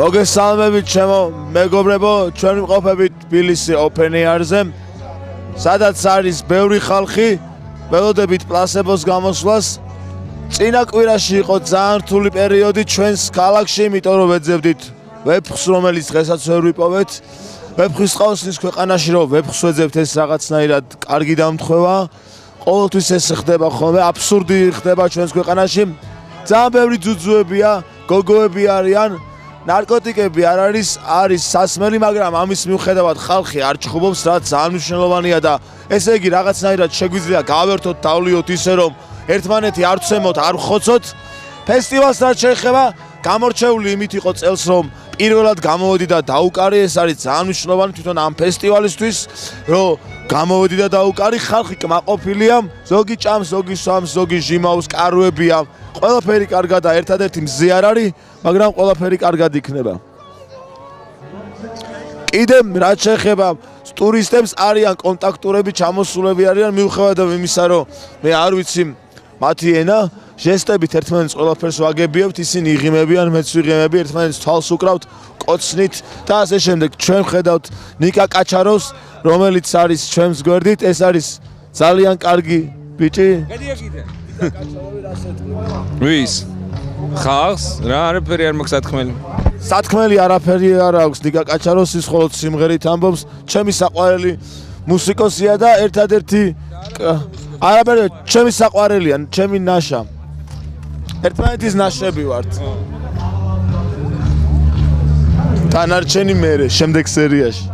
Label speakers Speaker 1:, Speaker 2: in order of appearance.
Speaker 1: მოგესალმებით ჩემო მეგობრებო, ჩვენ ვიმყოფებით თბილისი Open Air-ზე, სადაც არის ბევრი ხალხი, ველოდებით პლასებოს გამოსვლას. წინა კვირაში იყო ძალიან რთული პერიოდი ჩვენს ქალაქში, იმიტომ რომ ვეძებდით ვეფხვს, რომელიც დღესაც ვერ ვიპოვეთ. ვეფხვის ყავსნის ქვეყანაში რომ ვეფხვს ვეძებთ, ეს რაღაცნაირად კარგი დამთხევა. ყოველთვის ეს ხდება ხოლმე, აბსურდი ხდება ჩვენს ქვეყანაში. ძალიან ბევრი ძუძუებია, გოგოები არიან. ნარკოტიკები არ არის სასმელი, მაგრამ ამის მიუხედავად ხალხი არ ჩხუბობს, რაც ძალიან მნიშვნელოვანია და ესე იგი რაღაცნაირად შეგვიძლია გავერთოთ, დავლიოთ ისე რომ ერთმანეთი არ ვცემოთ, არ ვხოცოთ. ფესტივალს რაც შეეხება, გამორჩეული იმით იყო წელს, რომ პირველად გამოვედი და დაუკარი, ეს არის ძალიან მნიშვნელოვანი თვითონ ამ ფესტივალისთვის, რომ გამოვედი და დაუკარი, ხალხი კმაყოფილია, ზოგი ჭამს, ზოგი სვამს, ზოგი ჟიმავს, კარვებია. ყველაფერი კარგად და ერთადერთი მზე არ არის, მაგრამ ყველაფერი კარგად იქნება. კიდევ რაც შეეხება ტურისტებს, არიან კონტაქტურები, ჩამოსულები არიან, მიუხედავად იმისა, რომ მე არ ვიცი მათი ენა, ჟესტებით ერთმანეთს ყველაფერს ვაგებიებთ, ისინი იღიმებიან, მეც ვიღიმები, ერთმანეთს თვალს უკრავთ, კოცნით და ასე შემდეგ. ჩვენ ვხედავთ ნიკა კაჩაროვს, რომელიც არის ჩვენს გვერდით, ეს არის ძალიან კარგი ბიჭი.
Speaker 2: ვის? ხალხს? რა არაფერი არ მაქვს სათქმელი.
Speaker 1: სათქმელი არაფერი არ აქვს ნიკა კაჩაროვს, ის მხოლოდ სიმღერით ამბობს. ჩემი საყვარელი მუსიკოსია და ერთადერთი არაფერი ჩემი საყვარელია, ჩემი ნაშა. ერთმანეთის ნაშები ვართ. დანარჩენი მერე, შემდეგ სერიაში.